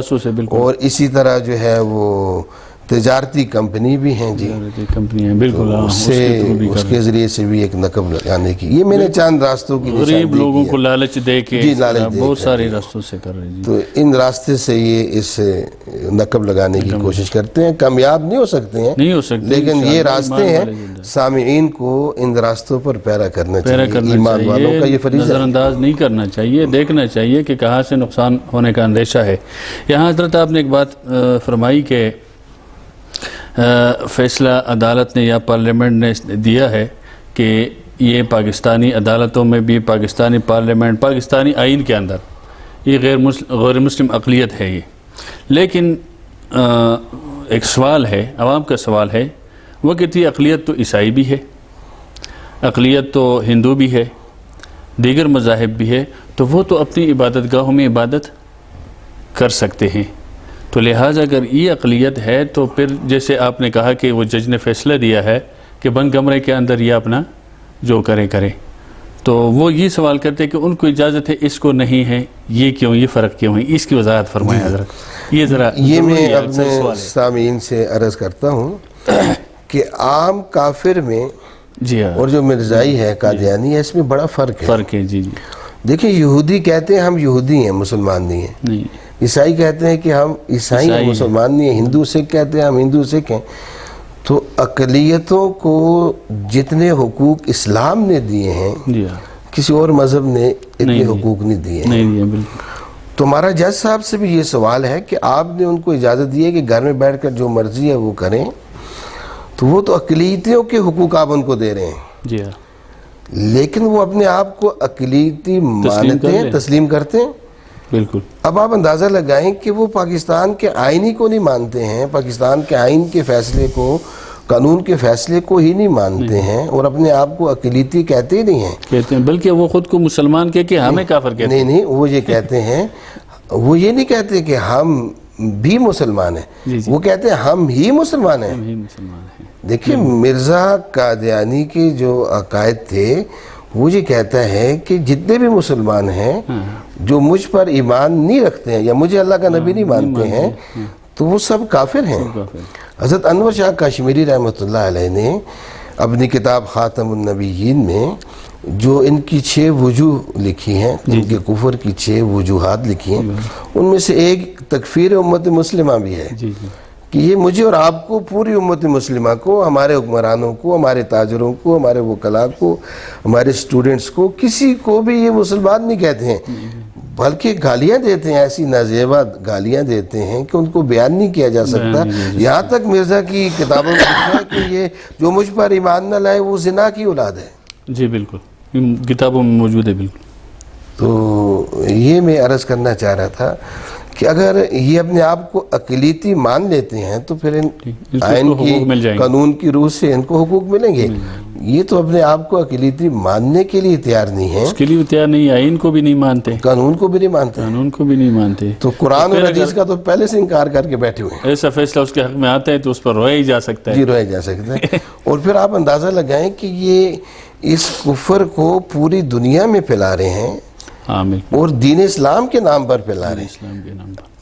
اور اسی طرح جو ہے وہ تجارتی کمپنی بھی ہیں جی، بالکل، اس کے ذریعے سے بھی ایک نقب لگانے کی، یہ میں نے چاند راستوں کی غریب لوگوں کو لالچ دے کے بہت سارے راستوں سے کر رہے ہیں، تو ان راستے سے یہ اس نقب لگانے کی کوشش کرتے ہیں۔ کامیاب نہیں ہو سکتے ہیں لیکن یہ راستے ہیں، سامعین کو ان راستوں پر پیرا کرنا چاہیے، ایمان والوں کا یہ فریضہ ہے، نظر انداز نہیں کرنا چاہیے، دیکھنا چاہیے کہ کہاں سے نقصان ہونے کا اندیشہ ہے۔ یہاں حضرت آپ نے ایک بات فرمائی کہ فیصلہ عدالت نے یا پارلیمنٹ نے دیا ہے کہ یہ پاکستانی عدالتوں میں بھی، پاکستانی پارلیمنٹ، پاکستانی آئین کے اندر یہ غیر مسلم اقلیت ہے یہ، لیکن ایک سوال ہے، عوام کا سوال ہے، وہ کہتی ہے اقلیت تو عیسائی بھی ہے، اقلیت تو ہندو بھی ہے، دیگر مذاہب بھی ہے، تو وہ تو اپنی عبادت گاہوں میں عبادت کر سکتے ہیں، تو لہٰذا اگر یہ اقلیت ہے تو پھر جیسے آپ نے کہا کہ وہ جج نے فیصلہ دیا ہے کہ بند کمرے کے اندر یہ اپنا جو کرے، تو وہ یہ سوال کرتے ہیں کہ ان کو اجازت ہے، اس کو نہیں ہے، یہ کیوں، یہ فرق کیوں ہے؟ اس کی وضاحت فرمائیں حضرت، یہ ذرا یہ میں اپنے سامعین سے عرض کرتا ہوں کہ عام کافر میں جی ہاں اور جو مرزائی ہے، قادیانی ہے، اس میں بڑا فرق ہے۔ جی جی، دیکھیں یہودی کہتے ہیں ہم یہودی ہیں، مسلمان نہیں ہیں، عیسائی کہتے ہیں کہ ہم عیسائی ہیں، مسلمان نہیں ہیں، ہندو سکھ کہتے ہیں ہم ہندو سکھ ہیں۔ تو اقلیتوں کو جتنے حقوق اسلام نے دیے ہیں کسی اور مذہب نے اتنے حقوق نہیں دیے ہیں۔ تو ہمارا جج صاحب سے بھی یہ سوال ہے کہ آپ نے ان کو اجازت دی ہے کہ گھر میں بیٹھ کر جو مرضی ہے وہ کریں، تو وہ تو اقلیتوں کے حقوق آپ ان کو دے رہے ہیں، جی ہاں، لیکن وہ اپنے آپ کو اقلیتی مانتے ہیں، تسلیم کرتے ہیں۔ بالکل۔ اب آپ اندازہ لگائیں کہ وہ پاکستان کے آئینی کو نہیں مانتے ہیں، پاکستان کے آئین کے فیصلے کو، قانون کے فیصلے کو ہی نہیں مانتے ہیں، اور اپنے آپ کو اقلیتی کہتے ہی نہیں ہیں، کہتے ہیں، بلکہ وہ خود کو مسلمان کہہ کے ہمیں کافر کہتے ہیں۔ نہیں، وہ یہ کہتے ہیں، وہ یہ نہیں کہتے کہ ہم بھی مسلمان ہیں، وہ کہتے ہیں ہم ہی مسلمان ہیں۔ دیکھیں مرزا قادیانی کے جو عقائد تھے، وہ یہ کہتا ہے کہ جتنے بھی مسلمان ہیں جو مجھ پر ایمان نہیں رکھتے ہیں یا مجھے اللہ کا نبی نہیں مانتے ہیں، تو وہ سب کافر ہیں۔ حضرت انور شاہ کشمیری رحمۃ اللہ علیہ نے اپنی کتاب خاتم النبیین میں جو ان کی 6 وجوہ لکھی ہیں، ان کے کفر کی 6 وجوہات لکھی ہیں، ان میں سے ایک تکفیر امت مسلمہ بھی ہے، کہ یہ مجھے اور آپ کو، پوری امت مسلمہ کو، ہمارے حکمرانوں کو، ہمارے تاجروں کو، ہمارے وکلاء کو، ہمارے سٹوڈنٹس کو، کسی کو بھی یہ مسلمان نہیں کہتے ہیں، بلکہ گالیاں دیتے ہیں، ایسی نازیبہ گالیاں دیتے ہیں کہ ان کو بیان نہیں کیا جا سکتا۔ یہاں تک مرزا کی کتابوں میں لکھا ہے کہ یہ جو مجھ پر ایمان نہ لائے وہ زنا کی اولاد ہے۔ جی بالکل، کتابوں میں موجود ہے، بالکل۔ تو یہ میں عرض کرنا چاہ رہا تھا کہ اگر یہ اپنے آپ کو اقلیتی مان لیتے ہیں تو پھر آئین کی، قانون کی روح سے ان کو حقوق ملیں گے۔ یہ تو اپنے آپ کو اقلیتی ماننے کے لیے تیار نہیں ہیں، اس کے لیے تیار نہیں، آئین کو بھی نہیں مانتے، قانون کو بھی نہیں مانتے، قانون کو بھی نہیں مانتے، تو قرآن اور حدیث کا تو پہلے سے انکار کر کے بیٹھے ہوئے ہیں۔ ایسا فیصلہ اس کے حق میں آتا ہے تو اس پر رویا ہی جا سکتا ہے، جی رویا جا سکتا ہے۔ اور پھر آپ اندازہ لگائیں کہ یہ اس کفر کو پوری دنیا میں پھیلا رہے ہیں، اور دین اسلام کے نام پر پھیلا رہے ہیں۔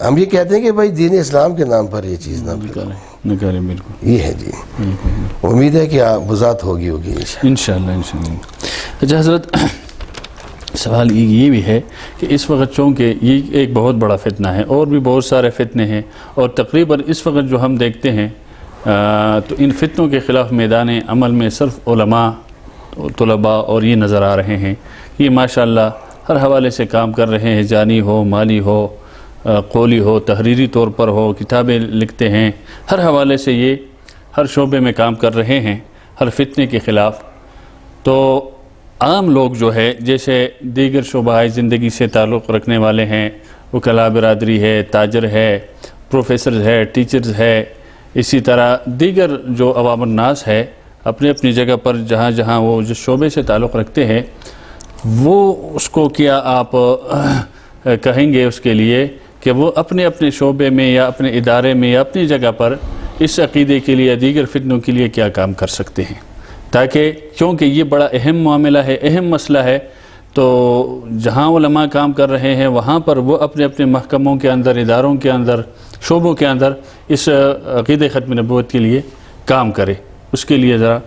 ہم یہ کہتے ہیں کہ بھائی دین اسلام کے نام پر یہ چیز نہ کریں، بالکل یہ ہے جی۔ امید ہے کہ وضاحت ہوگی انشاءاللہ۔ اچھا حضرت، سوال یہ بھی ہے کہ اس وقت چونکہ یہ ایک بہت بڑا فتنہ ہے، اور بھی بہت سارے فتنے ہیں، اور تقریباً اس وقت جو ہم دیکھتے ہیں تو ان فتنوں کے خلاف میدان عمل میں صرف علماء، طلباء اور یہ نظر آ رہے ہیں. یہ ماشاءاللہ ہر حوالے سے کام کر رہے ہیں، جانی ہو، مالی ہو، قولی ہو، تحریری طور پر ہو، کتابیں لکھتے ہیں، ہر حوالے سے یہ ہر شعبے میں کام کر رہے ہیں ہر فتنے کے خلاف. تو عام لوگ جو ہے جیسے دیگر شعبہ زندگی سے تعلق رکھنے والے ہیں، وکلاء برادری ہے، تاجر ہے، پروفیسرز ہے، ٹیچرز ہے، اسی طرح دیگر جو عوام الناس ہے، اپنی اپنی جگہ پر جہاں جہاں وہ جس شعبے سے تعلق رکھتے ہیں، وہ اس کو کیا آپ کہیں گے اس کے لیے کہ وہ اپنے اپنے شعبے میں یا اپنے ادارے میں یا اپنی جگہ پر اس عقیدے کے لیے دیگر فتنوں کے لیے کیا کام کر سکتے ہیں، تاکہ کیونکہ یہ بڑا اہم معاملہ ہے، اہم مسئلہ ہے. تو جہاں علماء کام کر رہے ہیں وہاں پر وہ اپنے اپنے محکموں کے اندر، اداروں کے اندر، شعبوں کے اندر اس عقیدہ ختم نبوت کے لیے کام کرے. اس کے لیے ذرا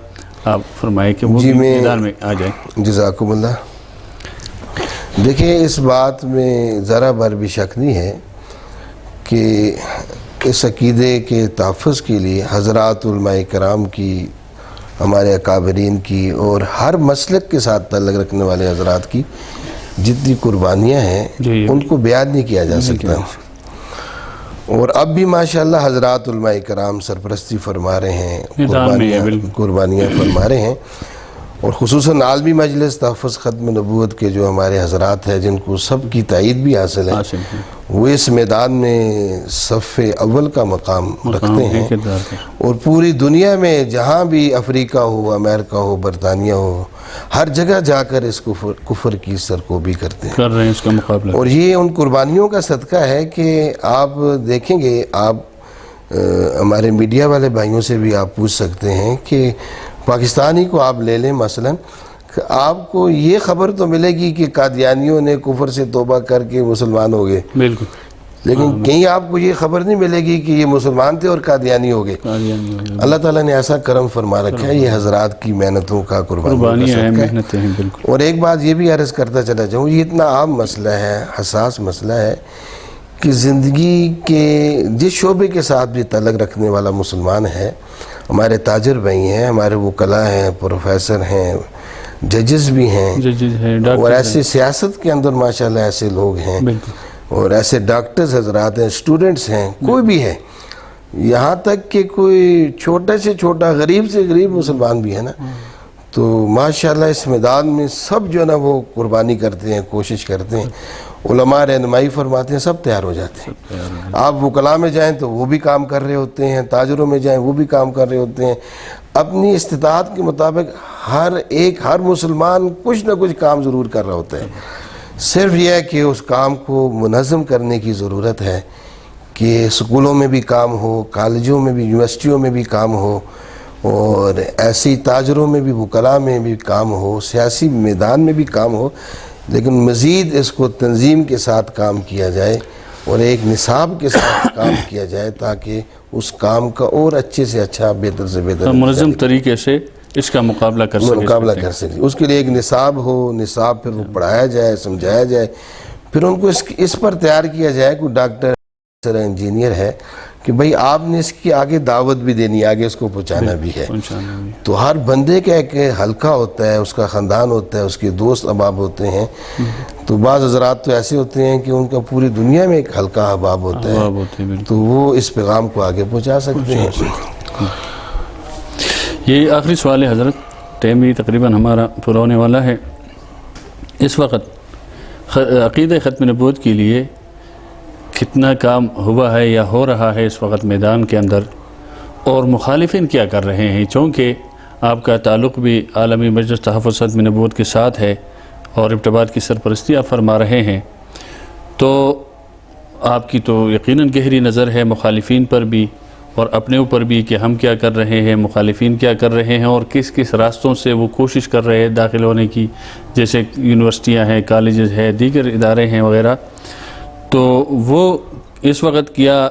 آپ فرمائیں کہ وہ میدان میں آ جائیں. جزاکم اللہ. دیکھیں اس بات میں ذرا بھر بھی شک نہیں ہے کہ اس عقیدے کے تحفظ کے لیے حضرات علماء کرام کی، ہمارے اکابرین کی اور ہر مسلک کے ساتھ تعلق رکھنے والے حضرات کی جتنی قربانیاں ہیں ان کو بیان نہیں کیا جا سکتا. اور اب بھی ماشاءاللہ حضرات علماء کرام سرپرستی فرما رہے ہیں، قربانیاں فرما رہے ہیں. اور خصوصاً عالمی مجلس تحفظ ختم نبوت کے جو ہمارے حضرات ہیں جن کو سب کی تائید بھی حاصل ہے، وہ اس میدان میں صف اول کا مقام رکھتے ہیں. اور پوری دنیا میں جہاں بھی افریقہ ہو، امریکہ ہو، برطانیہ ہو، ہر جگہ جا کر اس کفر کی سرکوبی کرتے ہیں، کر رہے ہیں اس کا مقابلہ. اور یہ ان قربانیوں کا صدقہ ہے کہ آپ دیکھیں گے، آپ ہمارے میڈیا والے بھائیوں سے بھی آپ پوچھ سکتے ہیں کہ پاکستانی کو آپ لے لیں مثلا، آپ کو یہ خبر تو ملے گی کہ قادیانیوں نے کفر سے توبہ کر کے مسلمان ہو گئے، بالکل، لیکن کہیں آپ کو یہ خبر نہیں ملے گی کہ یہ مسلمان تھے اور قادیانی ہو گئے. اللہ تعالیٰ نے ایسا کرم فرما رکھا ہے، یہ حضرات کی محنتوں کا قربانی ہے. اور ایک بات یہ بھی عرض کرتا چلا جاؤں، یہ اتنا عام مسئلہ ہے، حساس مسئلہ ہے کہ زندگی کے جس شعبے کے ساتھ بھی تعلق رکھنے والا مسلمان ہے، ہمارے تاجر بھائی ہیں، ہمارے وکلاء ہیں، پروفیسر ہیں، ججز بھی ہیں، اور ایسے سیاست کے اندر ماشاءاللہ ایسے لوگ ہیں، اور ایسے ڈاکٹرز حضرات ہیں، اسٹوڈنٹس ہیں، کوئی بھی ہے، یہاں تک کہ کوئی چھوٹے سے چھوٹا غریب سے غریب مسلمان بھی ہے نا، تو ماشاءاللہ اس میدان میں سب جو ہے نا وہ قربانی کرتے ہیں، کوشش کرتے ہیں. علماء رہنمائی فرماتے ہیں، سب تیار ہو جاتے ہیں. آپ وکلاء میں جائیں تو وہ بھی کام کر رہے ہوتے ہیں، تاجروں میں جائیں وہ بھی کام کر رہے ہوتے ہیں. اپنی استطاعت کے مطابق ہر مسلمان کچھ نہ کچھ کام ضرور کر رہا ہوتا ہے. صرف یہ ہے کہ اس کام کو منظم کرنے کی ضرورت ہے کہ اسکولوں میں بھی کام ہو، کالجوں میں بھی، یونیورسٹیوں میں بھی کام ہو، اور ایسی تاجروں میں بھی، وکلاء میں بھی کام ہو، سیاسی میدان میں بھی کام ہو، لیکن مزید اس کو تنظیم کے ساتھ کام کیا جائے اور ایک نصاب کے ساتھ کام کیا جائے تاکہ اس کام کا اور اچھے سے اچھا، بہتر سے بہتر منظم طریقے سے اس کا مقابلہ کر سکے. اس کے لیے ایک نصاب ہو، نصاب پھر وہ پڑھایا جائے، سمجھایا جائے، پھر ان کو اس پر تیار کیا جائے. کوئی ڈاکٹر، انجینئر ہے کہ بھئی آپ نے اس کی آگے دعوت بھی دینی ہے، آگے اس کو پہنچانا بھی ہے. تو ہر بندے کا ایک حلقہ ہوتا ہے، اس کا خاندان ہوتا ہے، اس کے دوست احباب ہوتے ہیں. تو بعض حضرات تو ایسے ہوتے ہیں کہ ان کا پوری دنیا میں ایک حلقہ احباب ہوتا ہے، تو وہ اس پیغام کو آگے پہنچا سکتے ہیں. یہ آخری سوال ہے حضرت، ٹائم بھی تقریباً ہمارا پورا ہونے والا ہے. اس وقت عقیدہ ختم نبوت کے لیے کتنا کام ہوا ہے یا ہو رہا ہے اس وقت میدان کے اندر، اور مخالفین کیا کر رہے ہیں؟ چونکہ آپ کا تعلق بھی عالمی مجلس تحفظ ختم نبوت کے ساتھ ہے اور ابتباط کی سرپرستی آپ فرما رہے ہیں، تو آپ کی تو یقیناً گہری نظر ہے مخالفین پر بھی اور اپنے اوپر بھی کہ ہم کیا کر رہے ہیں، مخالفین کیا کر رہے ہیں، اور کس کس راستوں سے وہ کوشش کر رہے ہیں داخل ہونے کی، جیسے یونیورسٹیاں ہیں، کالجز ہیں، دیگر ادارے ہیں وغیرہ. تو وہ اس وقت کیا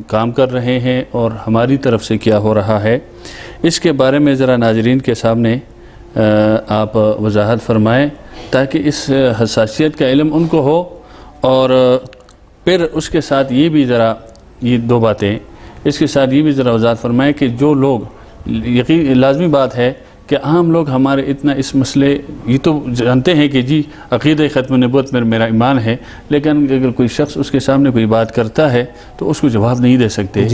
کام کر رہے ہیں اور ہماری طرف سے کیا ہو رہا ہے، اس کے بارے میں ذرا ناظرین کے سامنے آپ وضاحت فرمائیں تاکہ اس حساسیت کا علم ان کو ہو. اور پھر اس کے ساتھ یہ بھی ذرا یہ دو باتیں اس کے ساتھ یہ بھی ذرا وضاحت فرمائیں کہ جو لوگ یقین لازمی بات ہے کہ عام لوگ ہمارے اتنا اس مسئلے یہ تو جانتے ہیں کہ جی عقیدہ ختم نبوت میں میرا ایمان ہے، لیکن اگر کوئی شخص اس کے سامنے کوئی بات کرتا ہے تو اس کو جواب نہیں دے سکتے،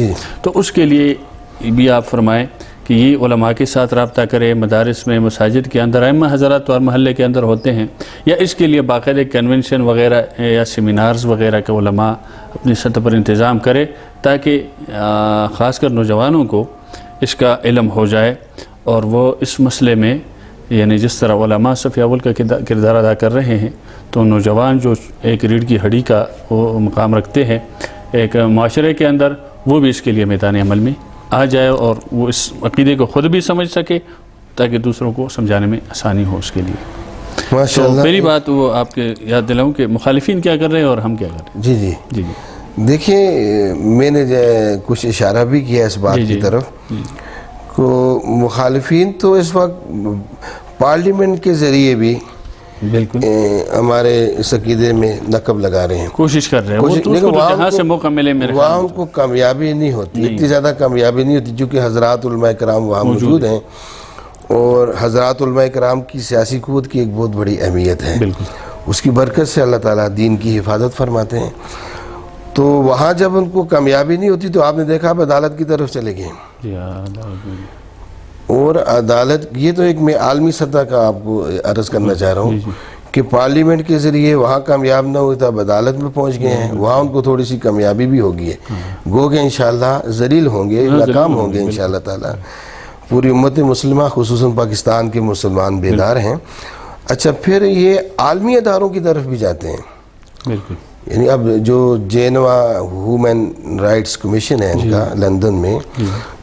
تو اس کے لیے بھی آپ فرمائیں کہ یہ علماء کے ساتھ رابطہ کرے، مدارس میں، مساجد کے اندر ائمہ حضرات اور محلے کے اندر ہوتے ہیں، یا اس کے لیے باقاعدہ کنونشن وغیرہ یا سیمینارز وغیرہ کے علماء اپنی سطح پر انتظام کرے تاکہ خاص کر نوجوانوں کو اس کا علم ہو جائے اور وہ اس مسئلے میں یعنی جس طرح علماء صف اول کا کردار ادا کر رہے ہیں تو نوجوان جو ایک ریڑھ کی ہڈی کا وہ مقام رکھتے ہیں ایک معاشرے کے اندر، وہ بھی اس کے لیے میدان عمل میں آ جائے اور وہ اس عقیدے کو خود بھی سمجھ سکے تاکہ دوسروں کو سمجھانے میں آسانی ہو اس کے لیے۔ ماشاءاللہ۔ پہلی بات وہ آپ کے یاد دلاؤں کہ مخالفین کیا کر رہے ہیں اور ہم کیا کر رہے ہیں۔ جی جی جی دیکھیں، میں نے کچھ اشارہ بھی کیا اس بات کی طرف کو مخالفین تو اس وقت پارلیمنٹ کے ذریعے بھی بالکل ہمارے اس عقیدے میں نقب لگا رہے ہیں، کوشش کر رہے ہیں، لیکن جہاں سے موقع ملے میرے وہاں ان کو کامیابی نہیں ہوتی، اتنی زیادہ کامیابی نہیں ہوتی، چونکہ حضرات علماء کرام وہاں موجود ہیں اور حضرات علماء کرام کی سیاسی قوت کی ایک بہت بڑی اہمیت ہے، اس کی برکت سے اللہ تعالیٰ دین کی حفاظت فرماتے ہیں۔ تو وہاں جب ان کو کامیابی نہیں ہوتی تو آپ نے دیکھا آپ عدالت کی طرف چلے گئے، اور عدالت یہ تو ایک میں عالمی سطح کا آپ کو عرض کرنا چاہ رہا ہوں کہ پارلیمنٹ کے ذریعے وہاں کامیاب نہ ہوئی تو اب عدالت میں پہنچ گئے ہیں، وہاں ان کو تھوڑی سی کامیابی بھی ہوگی ہے، گو کہ انشاءاللہ ذلیل ہوں گے، ناکام ہوں گے انشاءاللہ تعالیٰ۔ پوری امت مسلمہ خصوصاً پاکستان کے مسلمان بیدار ہیں۔ اچھا، پھر یہ عالمی اداروں کی طرف بھی جاتے ہیں، بالکل یعنی اب جو جینوا ہیومن رائٹس کمیشن ہے ان کا لندن میں،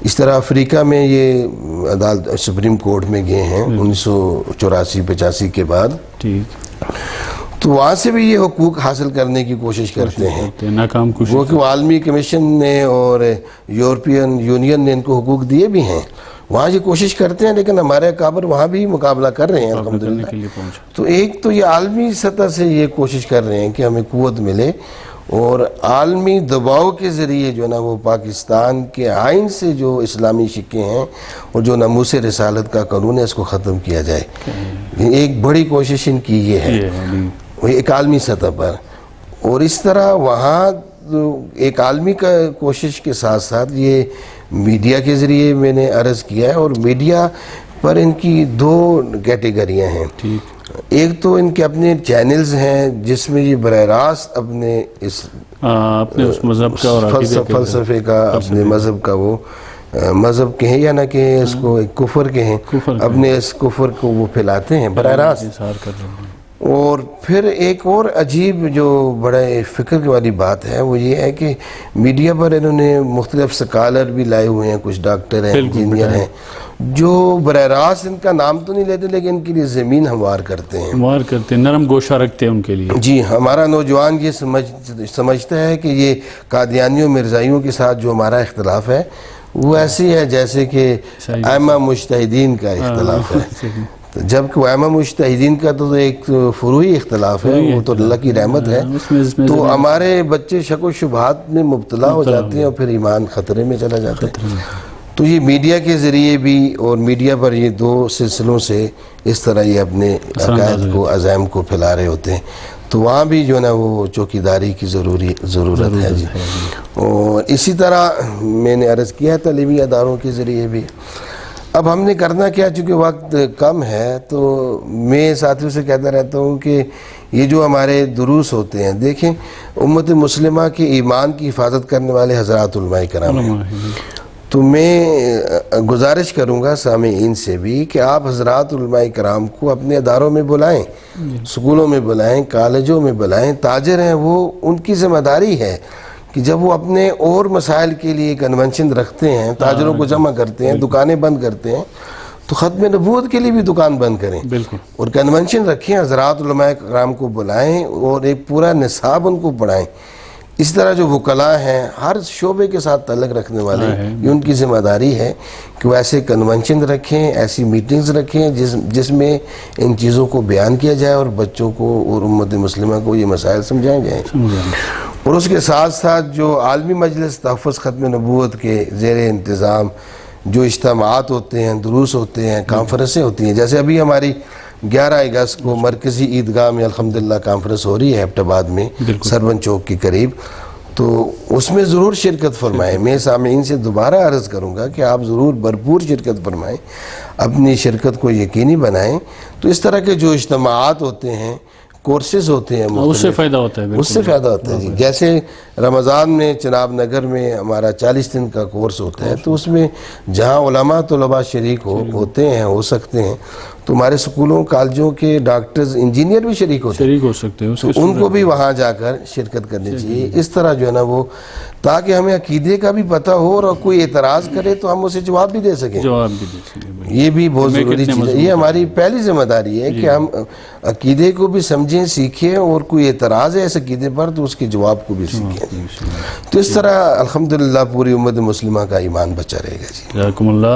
اس طرح افریقہ میں یہ عدالت سپریم کورٹ میں گئے ہیں 1984-85 کے بعد، تو وہاں سے بھی یہ حقوق حاصل کرنے کی کوشش کرتے ہیں، ناکام کوشش، وہ کہ عالمی کمیشن نے اور یورپین یونین نے ان کو حقوق دیے بھی ہیں، وہاں یہ کوشش کرتے ہیں، لیکن ہمارے اکابر وہاں بھی مقابلہ کر رہے ہیں الحمدللہ۔ تو ایک تو یہ عالمی سطح سے یہ کوشش کر رہے ہیں کہ ہمیں قوت ملے، اور عالمی دباؤ کے ذریعے جو ہے نا وہ پاکستان کے آئین سے جو اسلامی شکیں ہیں اور جو ناموس رسالت کا قانون ہے اس کو ختم کیا جائے، ایک بڑی کوشش ان کی یہ ہے ایک عالمی سطح پر۔ اور اس طرح وہاں ایک عالمی کا کوشش کے ساتھ ساتھ یہ میڈیا کے ذریعے میں نے عرض کیا ہے، اور میڈیا پر ان کی دو کیٹیگریاں ہیں، ایک تو ان کے اپنے چینلز ہیں جس میں یہ براہ راست اپنے اس مذہب کا اور فلسفے کا، اپنے مذہب کا، وہ مذہب کہیں یا نہ کہیں، اس کو ایک کفر کہیں، اپنے اس کفر کو وہ پھیلاتے ہیں براہ راست۔ اور پھر ایک اور عجیب جو بڑے فکر والی بات ہے وہ یہ ہے کہ میڈیا پر انہوں نے مختلف سکالر بھی لائے ہوئے ہیں، کچھ ڈاکٹر ہیں، انجینئر ہیں، جو براہ راست ان کا نام تو نہیں لیتے لیکن ان کے لیے زمین ہموار کرتے ہیں، نرم گوشہ رکھتے ہیں ان کے لیے۔ جی، ہمارا نوجوان یہ سمجھتا ہے کہ یہ قادیانیوں مرزائیوں کے ساتھ جو ہمارا اختلاف ہے وہ ایسی ہے جیسے کہ ائمہ مجتہدین کا اختلاف ہے، جبکہ ائمہ مجتہدین کا تو ایک فروعی اختلاف ہے، وہ تو اللہ کی رحمت ہے، تو ہمارے بچے شک و شبہات میں مبتلا ہو جاتے ہیں اور پھر ایمان خطرے میں چلا جاتا ہے۔ تو یہ میڈیا کے ذریعے بھی، اور میڈیا پر یہ دو سلسلوں سے اس طرح یہ اپنے عقائد کو، عزائم کو پھیلا رہے ہوتے ہیں، تو وہاں بھی جو ہے نا وہ چوکیداری کی ضرورت ہے جی۔ اور اسی طرح میں نے عرض کیا تعلیمی اداروں کے ذریعے بھی۔ اب ہم نے کرنا کیا، چونکہ وقت کم ہے تو میں ساتھیوں سے کہتا رہتا ہوں کہ یہ جو ہمارے دروس ہوتے ہیں، دیکھیں امت مسلمہ کے ایمان کی حفاظت کرنے والے حضرات علماء کرام ہیں، تو میں گزارش کروں گا سامعین سے بھی کہ آپ حضرات علماء کرام کو اپنے اداروں میں بلائیں، سکولوں میں بلائیں، کالجوں میں بلائیں، تاجر ہیں وہ، ان کی ذمہ داری ہے کہ جب وہ اپنے اور مسائل کے لیے کنونشن رکھتے ہیں، تاجروں کو جمع کرتے ہیں، دکانیں بند کرتے ہیں، تو ختم نبوت کے لیے بھی دکان بند کریں اور کنونشن رکھیں، حضرات علماء کرام کو بلائیں اور ایک پورا نصاب ان کو پڑھائیں۔ اس طرح جو وکلاء ہیں، ہر شعبے کے ساتھ تعلق رکھنے والے، یہ ان کی ذمہ داری ہے کہ وہ ایسے کنونشن رکھیں، ایسی میٹنگز رکھیں جس میں ان چیزوں کو بیان کیا جائے اور بچوں کو اور امت مسلمہ کو یہ مسائل سمجھائے جائیں۔ اور اس کے ساتھ ساتھ جو عالمی مجلس تحفظ ختم نبوت کے زیر انتظام جو اجتماعات ہوتے ہیں، دروس ہوتے ہیں، کانفرنسیں ہوتی ہیں، جیسے ابھی ہماری 11 اگست کو مرکزی عیدگاہ میں الحمدللہ کانفرنس ہو رہی ہے ایبٹ آباد میں سربن چوک کے قریب، تو اس میں ضرور شرکت فرمائیں۔ میں سامعین سے دوبارہ عرض کروں گا کہ آپ ضرور بھرپور شرکت فرمائیں، اپنی شرکت کو یقینی بنائیں۔ تو اس طرح کے جو اجتماعات ہوتے ہیں، کورسز ہوتے ہیں، اس سے فائدہ ہوتا ہے، اس سے فائدہ ہوتا ہے جی۔ جیسے رمضان میں چناب نگر میں ہمارا 40 دن کا کورس ہوتا ہے، تو اس میں جہاں علماء طلباء شریک ہوتے ہیں، ہو سکتے ہیں، تو ہمارے سکولوں کالجوں کے ڈاکٹرز انجینئر بھی شریک ہوتے ہیں، تو ان کو بھی وہاں جا کر شرکت کرنی چاہیے۔ اس طرح جو ہے نا وہ، تاکہ ہمیں عقیدے کا بھی پتہ ہو اور کوئی اعتراض کرے تو ہم اسے جواب بھی دے سکیں۔ یہ بھی بہت ضروری چیز ہے، یہ ہماری پہلی ذمہ داری ہے کہ ہم عقیدے کو بھی سمجھیں، سیکھیں، اور کوئی اعتراض ہے اس عقیدے پر تو اس کے جواب کو بھی سیکھیں۔ تو اس طرح الحمدللہ پوری امت مسلمہ کا ایمان بچا رہے گا جی۔ جزاکم اللہ۔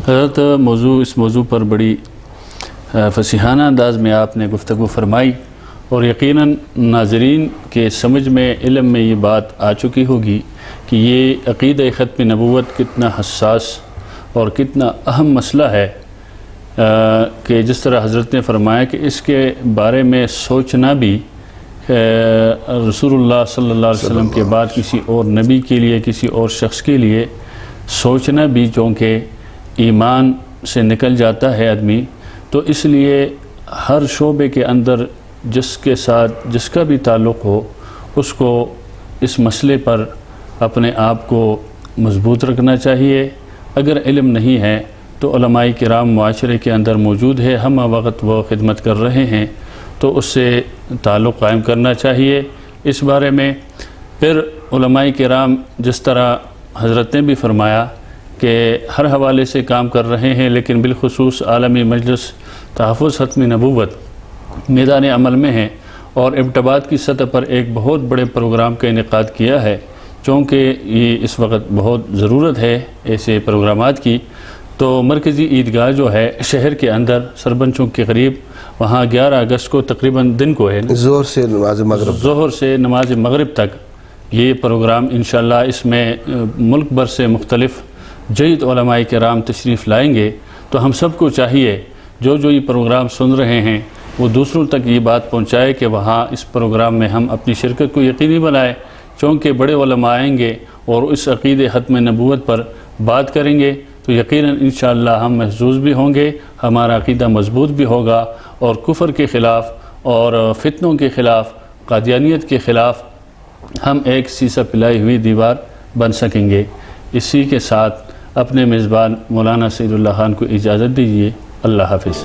حضرت اس موضوع پر بڑی فصیحانہ انداز میں آپ نے گفتگو فرمائی، اور یقیناً ناظرین کے سمجھ میں، علم میں یہ بات آ چکی ہوگی کہ یہ عقیدہ ختم نبوت کتنا حساس اور کتنا اہم مسئلہ ہے، کہ جس طرح حضرت نے فرمایا کہ اس کے بارے میں سوچنا بھی رسول اللہ صلی اللہ علیہ وسلم کے بعد کسی اور نبی کے لیے، کسی اور شخص کے لیے سوچنا بھی چونکہ ایمان سے نکل جاتا ہے آدمی، تو اس لیے ہر شعبے کے اندر جس کے ساتھ جس کا بھی تعلق ہو، اس کو اس مسئلے پر اپنے آپ کو مضبوط رکھنا چاہیے۔ اگر علم نہیں ہے تو علماء کرام معاشرے کے اندر موجود ہے، ہم وقت وہ خدمت کر رہے ہیں، تو اس سے تعلق قائم کرنا چاہیے اس بارے میں۔ پھر علماء کرام جس طرح حضرت نے بھی فرمایا کہ ہر حوالے سے کام کر رہے ہیں، لیکن بالخصوص عالمی مجلس تحفظ ختم نبوت میدان عمل میں ہیں، اور ایبٹ آباد کی سطح پر ایک بہت بڑے پروگرام کا انعقاد کیا ہے، چونکہ یہ اس وقت بہت ضرورت ہے ایسے پروگرامات کی۔ تو مرکزی عیدگاہ جو ہے شہر کے اندر سربن چوک کے قریب، وہاں 11 اگست کو تقریباً دن کو ہے ظہر سے نماز مغرب، ظہر سے نماز مغرب تک یہ پروگرام انشاءاللہ، اس میں ملک بھر سے مختلف جید علماء کرام تشریف لائیں گے۔ تو ہم سب کو چاہیے جو یہ پروگرام سن رہے ہیں وہ دوسروں تک یہ بات پہنچائے کہ وہاں اس پروگرام میں ہم اپنی شرکت کو یقینی بنائیں، چونکہ بڑے علماء آئیں گے اور اس عقیدہ ختم نبوت پر بات کریں گے، تو یقیناً انشاءاللہ ہم محظوظ بھی ہوں گے، ہمارا عقیدہ مضبوط بھی ہوگا، اور کفر کے خلاف اور فتنوں کے خلاف، قادیانیت کے خلاف ہم ایک سیسہ پلائی ہوئی دیوار بن سکیں گے۔ اسی کے ساتھ اپنے میزبان مولانا سعید اللہ خان کو اجازت دیجیے۔ اللہ حافظ۔